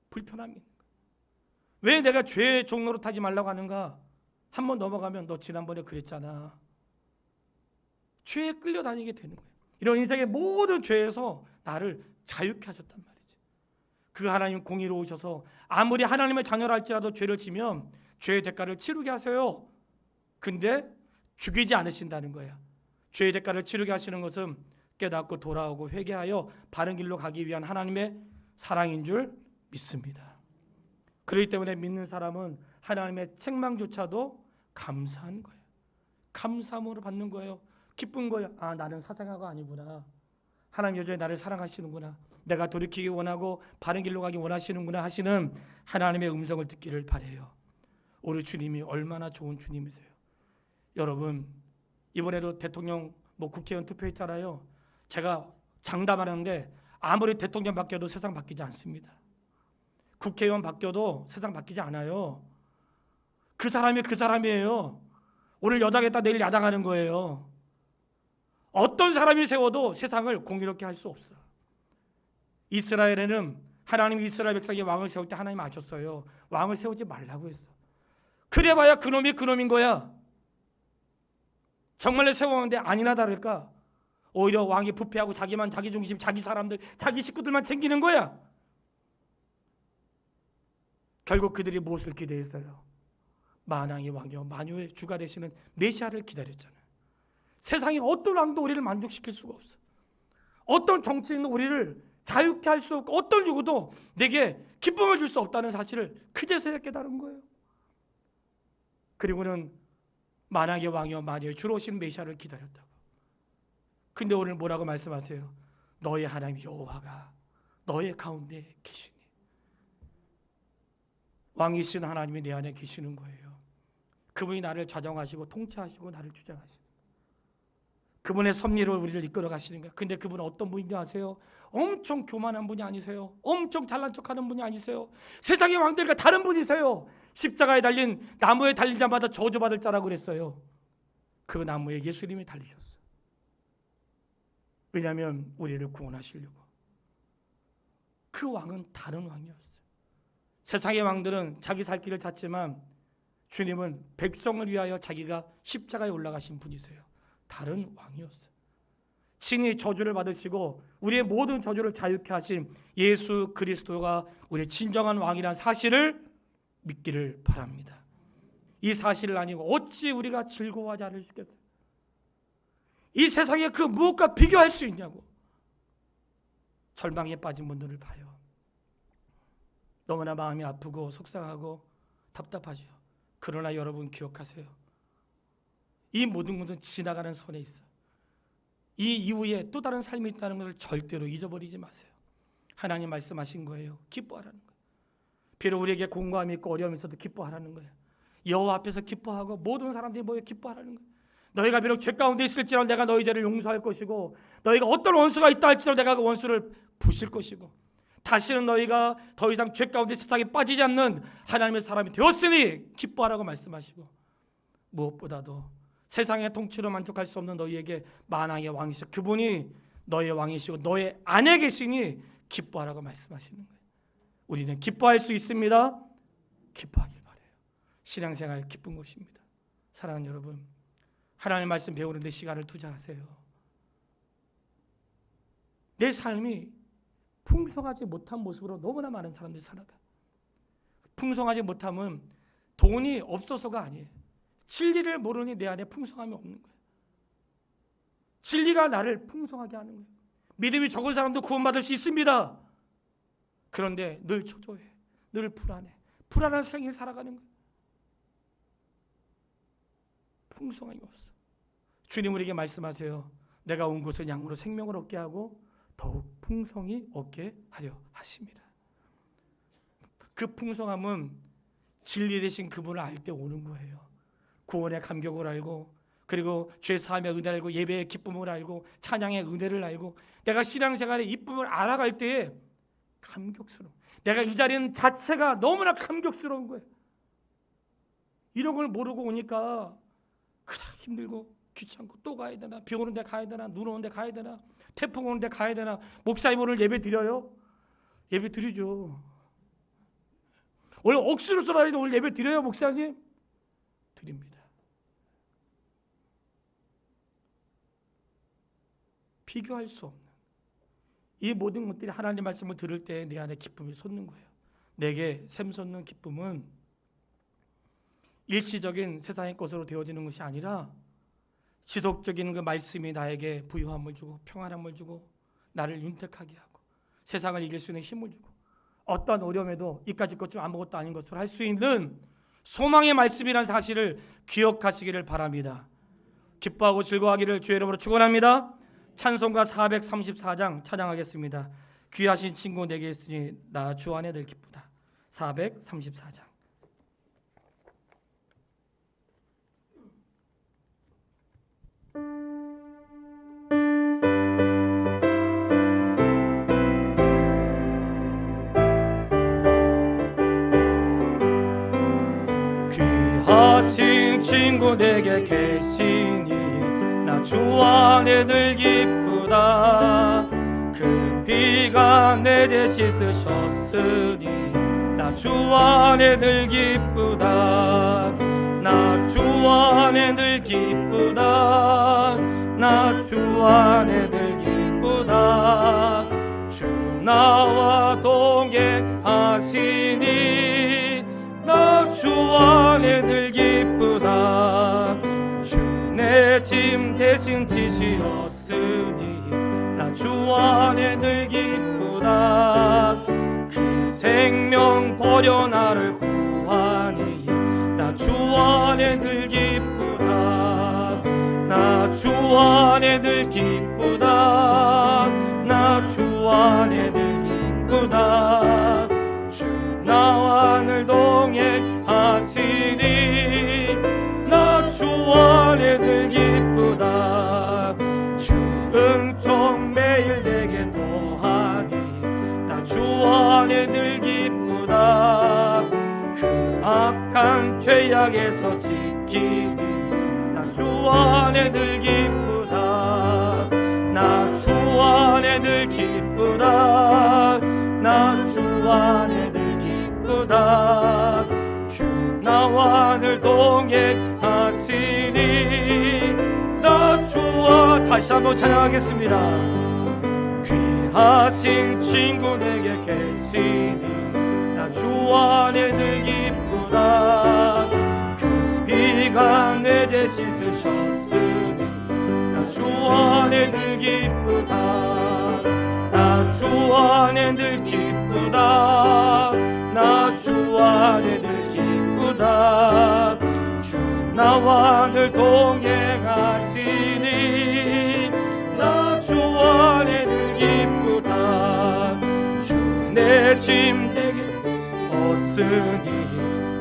불편함이 있는 거야. 왜 내가 죄의 종로로 타지 말라고 하는가? 한번 넘어가면 너 지난번에 그랬잖아. 죄에 끌려다니게 되는 거예요. 이런 인생의 모든 죄에서 나를 자유케 하셨단 말이지. 그 하나님 공의로우셔서 아무리 하나님의 자녀라 할지라도 죄를 지면 죄의 대가를 치르게 하세요. 근데 죽이지 않으신다는 거야. 죄의 대가를 치르게 하시는 것은 깨닫고 돌아오고 회개하여 바른 길로 가기 위한 하나님의 사랑인 줄 믿습니다. 그렇기 때문에 믿는 사람은 하나님의 책망조차도 감사한 거예요. 감사함으로 받는 거예요. 기쁜 거예요. 아, 나는 사생아가 아니구나. 하나님 여전히 나를 사랑하시는구나. 내가 돌이키기 원하고 바른 길로 가기 원하시는구나 하시는 하나님의 음성을 듣기를 바라요. 우리 주님이 얼마나 좋은 주님이세요. 여러분 이번에도 대통령 국회의원 투표했잖아요. 제가 장담하는데 아무리 대통령 바뀌어도 세상 바뀌지 않습니다. 국회의원 바뀌어도 세상 바뀌지 않아요. 그 사람이 그 사람이에요. 오늘 여당했다 내일 야당하는 거예요. 어떤 사람이 세워도 세상을 공의롭게 할 수 없어. 이스라엘에는 하나님이 이스라엘 백성의 왕을 세울 때 하나님 아셨어요. 왕을 세우지 말라고 했어. 그래봐야 그놈이 그놈인 거야. 정말로 세웠는데 아니나 다를까 오히려 왕이 부패하고 자기만 자기 중심 자기 사람들 자기 식구들만 챙기는 거야. 결국 그들이 무엇을 기대했어요? 만왕의 왕이요 만유의 주가 되시는 메시아를 기다렸잖아요. 세상에 어떤 왕도 우리를 만족시킬 수가 없어. 어떤 정치인도 우리를 자유케 할 수 없고 어떤 누구도 내게 기쁨을 줄 수 없다는 사실을 그제서야 깨달은 거예요. 그리고는 만왕의 왕이요 만유의 주로 오신 메시아를 기다렸다고. 근데 오늘 뭐라고 말씀하세요? 너의 하나님 여호와가 너의 가운데 계시니. 왕이신 하나님이 내 안에 계시는 거예요. 그분이 나를 좌정하시고 통치하시고 나를 주장하시는, 그분의 섭리로 우리를 이끌어 가시는 거예요. 근데 그분은 어떤 분인지 아세요? 엄청 교만한 분이 아니세요. 엄청 잘난 척하는 분이 아니세요. 세상의 왕들과 다른 분이세요. 십자가에 달린, 나무에 달린 자마다 저주받을 자라고 그랬어요. 그 나무에 예수님이 달리셨어요. 왜냐하면 우리를 구원하시려고. 그 왕은 다른 왕이었어요. 세상의 왕들은 자기 살 길을 찾지만 주님은 백성을 위하여 자기가 십자가에 올라가신 분이세요. 다른 왕이었어요. 친히 저주를 받으시고 우리의 모든 저주를 자유케 하신 예수 그리스도가 우리의 진정한 왕이라는 사실을 믿기를 바랍니다. 이 사실을 아니고 어찌 우리가 즐거워하지 않을 수 있겠어요? 이 세상에 그 무엇과 비교할 수 있냐고. 절망에 빠진 분들을 봐요. 너무나 마음이 아프고 속상하고 답답하죠. 그러나 여러분 기억하세요. 이 모든 것은 지나가는 손에 있어요. 이 이후에 또 다른 삶이 있다는 것을 절대로 잊어버리지 마세요. 하나님 말씀하신 거예요. 기뻐하라는 거예요. 비록 우리에게 공고함이 있고 어려움이 있어도 기뻐하라는 거예요. 여호와 앞에서 기뻐하고 모든 사람들이 모여 기뻐하라는 거예요. 너희가 비록 죄 가운데 있을지라도 내가 너희 죄를 용서할 것이고, 너희가 어떤 원수가 있다 할지라도 내가 그 원수를 부실 것이고, 다시는 너희가 더 이상 죄 가운데 세상에 빠지지 않는 하나님의 사람이 되었으니 기뻐하라고 말씀하시고, 무엇보다도 세상의 통치로 만족할 수 없는 너희에게 만왕의 왕이시오, 그분이 너의 왕이시고 너의 안에 계시니 기뻐하라고 말씀하시는 거예요. 우리는 기뻐할 수 있습니다. 기뻐하길 바라요. 신앙생활 기쁜 것입니다. 사랑하는 여러분, 하나님의 말씀 배우는 데 시간을 투자하세요. 내 삶이 풍성하지 못한 모습으로 너무나 많은 사람들이 살아가. 풍성하지 못함은 돈이 없어서가 아니에요. 진리를 모르니 내 안에 풍성함이 없는 거예요. 진리가 나를 풍성하게 하는 거예요. 믿음이 적은 사람도 구원받을 수 있습니다. 그런데 늘 초조해, 늘 불안해, 불안한 생을 살아가는 거예요. 풍성함이 없어. 주님 우리에게 말씀하세요. 내가 온 것은 양으로 생명을 얻게 하고 더욱 풍성히 얻게 하려 하십니다. 그 풍성함은 진리 되신 그분을 알 때 오는 거예요. 구원의 감격을 알고, 그리고 죄 사함의 은혜를 알고, 예배의 기쁨을 알고, 찬양의 은혜를 알고, 내가 신앙생활의 이쁨을 알아갈 때에 감격스러워. 내가 이 자리는 자체가 너무나 감격스러운 거예요. 이런 걸 모르고 오니까 그냥 힘들고 귀찮고 또 가야 되나, 비 오는데 가야 되나, 눈 오는데 가야 되나, 태풍 오는데 가야 되나. 목사님 오늘 예배 드려요? 예배 드리죠. 원래 억수로 쏟아지는데 오늘 예배 드려요 목사님? 드립니다. 비교할 수 없는 이 모든 것들이 하나님의 말씀을 들을 때 내 안에 기쁨이 솟는 거예요. 내게 샘솟는 기쁨은 일시적인 세상의 것으로 되어지는 것이 아니라 지속적인 그 말씀이 나에게 부유함을 주고 평안함을 주고 나를 윤택하게 하고 세상을 이길 수 있는 힘을 주고 어떤 어려움에도 이까짓 것 중 아무것도 아닌 것으로 할 수 있는 소망의 말씀이라는 사실을 기억하시기를 바랍니다. 기뻐하고 즐거워하기를 주의 이름으로 축원합니다. 찬송가 434장 찬양하겠습니다. 귀하신 친구 내게 있으니 나 주 안에 늘 기쁘다. 434장. 귀하신 친구 내게 계시니 나 주 안에 늘 기쁘다. 그 피가 내 죄 씻으셨으니 나 주 안에 늘 기쁘다. 나 주 안에 늘 기쁘다. 나 주 안에 늘 기쁘다. 주 나와 동행하시니 나 주 안에 늘 기쁘다. 주 내 짐 대신 지시었으니 나 주 안에 늘 기쁘다. 그 생명 버려 나를 구하니 나 주 안에 늘 기쁘다. 나 주 안에 늘 기쁘다. 나 주 안에 늘 기쁘다. 주 나와 늘 동행하시니 죄악에서 지키니 나 주 안에 늘 기쁘다. 나 주 안에 늘 기쁘다. 나 주 안에 늘 기쁘다. 주 나와 늘 동행하시니 나 주와 다시 한번 찬양하겠습니다. 귀하신 친구 내게 계시니 나 주 안에 늘 기쁘다. 그 피가 내 죄 씻으셨으니 나 주 안에 늘 기쁘다. 나 주 안에 늘 기쁘다. 나 주 안에 늘 기쁘다. 주 나와 늘 동행하시니 나 주 안에 늘 기쁘다. 주 내 짐 내게 벗으니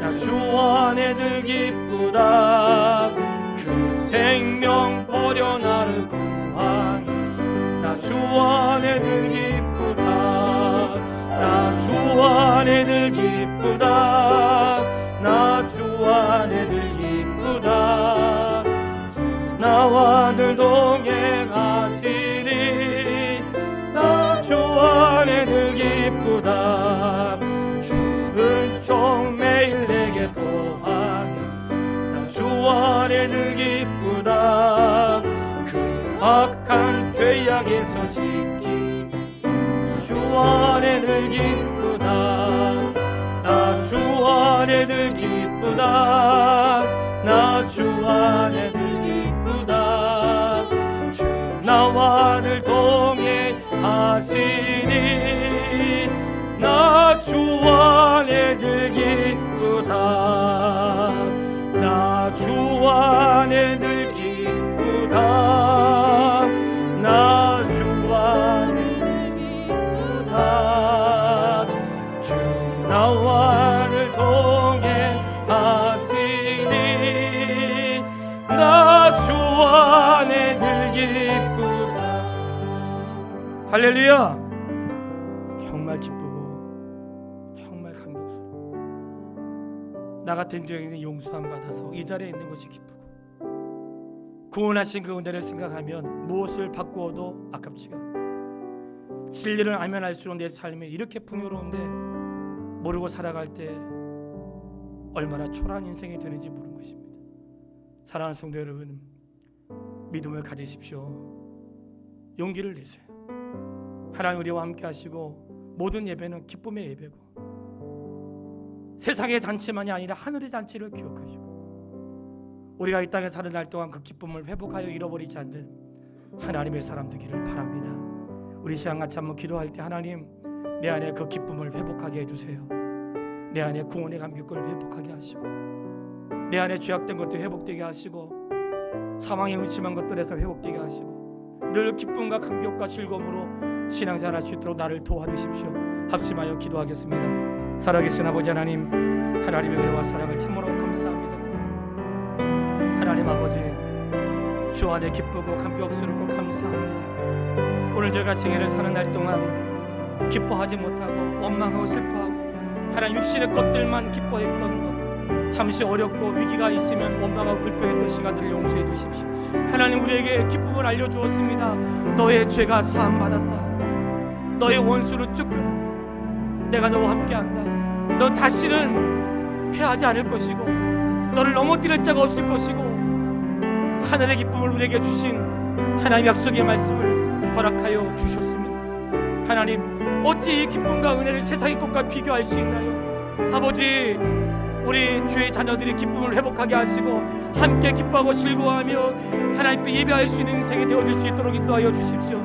나 주 안에 늘 기쁘다. 그 생명 버려 나를 구하니 나 주 안에 늘 기쁘다. 나 주 안에 늘 기쁘다. 나 주 안에 늘 기쁘다. 나와 늘 동행하시니 나 주 안에 늘 기쁘다. 주 은총 매일 내게 보하니 나 주 안에 늘 기쁘다. 그 악한 죄악에서 지키니 주 안에 늘 기쁘다. 나 주 안에 늘 기쁘다. 나 주 안에 늘 기쁘다. 주 나와 늘 동행하시니 나 주 안에 늘 기쁘다. 나 주 안에 늘 기쁘다. 나 주 안에 늘 기쁘다. 주 나와 늘 동행하시니 나 주 안에 늘 기쁘다. 할렐루야. 정말 기쁘고 정말 감격스러워. 나 같은 죄인은 용서함 받아서 이 자리에 있는 것이 기쁘고 구원하신 그 은혜를 생각하면 무엇을 바꾸어도 아깝지가 않아. 진리를 알면 알수록 내 삶이 이렇게 풍요로운데 모르고 살아갈 때 얼마나 초라한 인생이 되는지 모르는 것입니다. 사랑하는 성도 여러분, 믿음을 가지십시오. 용기를 내세요. 하나님 우리와 함께 하시고 모든 예배는 기쁨의 예배고 세상의 잔치만이 아니라 하늘의 잔치를 기억하시고 우리가 이 땅에 사는 날 동안 그 기쁨을 회복하여 잃어버리지 않는 하나님의 사람 되기를 바랍니다. 우리 시간 같이 한번 기도할 때 하나님 내 안에 그 기쁨을 회복하게 해주세요. 내 안에 구원의 감격을 회복하게 하시고 내 안에 죄악된 것도 회복되게 하시고 사망의 음침한 것들에서 회복되게 하시고 늘 기쁨과 감격과 즐거움으로 신앙생활 할 수 있도록 나를 도와주십시오. 합심하여 기도하겠습니다. 살아계신 아버지 하나님, 하나님의 은혜와 사랑을 참으로 감사합니다. 하나님 아버지, 주 안에 기쁘고 감격스럽고 감사합니다. 오늘 저희가 생애를 사는 날 동안 기뻐하지 못하고 원망하고 슬퍼하고 하나님 육신의 것들만 기뻐했던 것, 잠시 어렵고 위기가 있으면 원망하고 불평했던 시간들을 용서해 주십시오. 하나님 우리에게 기쁨을 알려주었습니다. 너의 죄가 사함받았다. 너의 원수를 쫓겨났다. 내가 너와 함께한다. 넌 다시는 패하지 않을 것이고 너를 넘어뜨릴 자가 없을 것이고 하늘의 기쁨을 우리에게 주신 하나님 약속의 말씀을 허락하여 주셨습니다. 하나님 어찌 이 기쁨과 은혜를 세상의 것과 비교할 수 있나요? 아버지, 우리 주의 자녀들이 기쁨을 회복하게 하시고 함께 기뻐하고 즐거워하며 하나님께 예배할 수 있는 인생이 되어질 수 있도록 인도하여 주십시오.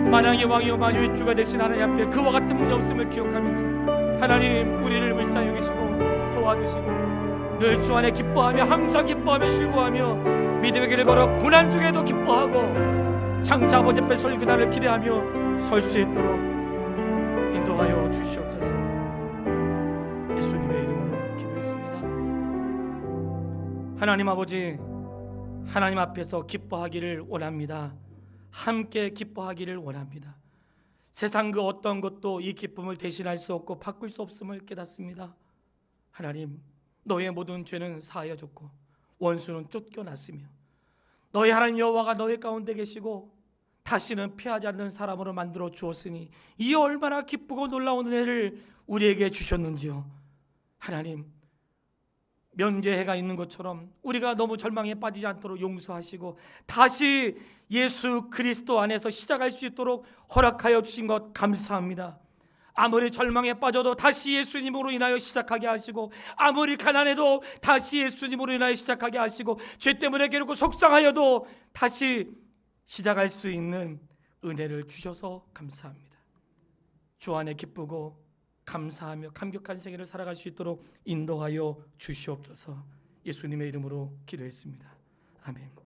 만왕의 왕이요 만유의 주가 되신 하나님 앞에 그와 같은 분이 없음을 기억하면서 하나님 우리를 불쌍히 여기시고 도와주시고 늘 주 안에 기뻐하며 항상 기뻐하며 즐거워하며 믿음의 길을 걸어 고난 중에도 기뻐하고 장차 아버지 앞에 설 그날을 기대하며 설 수 있도록 인도하여 주시옵소서. 예수님의 이름으로 기도했습니다. 하나님 아버지, 하나님 앞에서 기뻐하기를 원합니다. 함께 기뻐하기를 원합니다. 세상 그 어떤 것도 이 기쁨을 대신할 수 없고 바꿀 수 없음을 깨닫습니다. 하나님, 너의 모든 죄는 사하여졌고 원수는 쫓겨났으며 너의 하나님 여호와가 너의 가운데 계시고 다시는 피하지 않는 사람으로 만들어 주었으니 이 얼마나 기쁘고 놀라운 은혜를 우리에게 주셨는지요. 하나님, 면죄해가 있는 것처럼 우리가 너무 절망에 빠지지 않도록 용서하시고 다시 예수 그리스도 안에서 시작할 수 있도록 허락하여 주신 것 감사합니다. 아무리 절망에 빠져도 다시 예수님으로 인하여 시작하게 하시고, 아무리 가난해도 다시 예수님으로 인하여 시작하게 하시고, 죄 때문에 괴롭고 속상하여도 다시 시작할 수 있는 은혜를 주셔서 감사합니다. 주 안에 기쁘고 감사하며 감격한 생애를 살아갈 수 있도록 인도하여 주시옵소서. 예수님의 이름으로 기도했습니다. 아멘.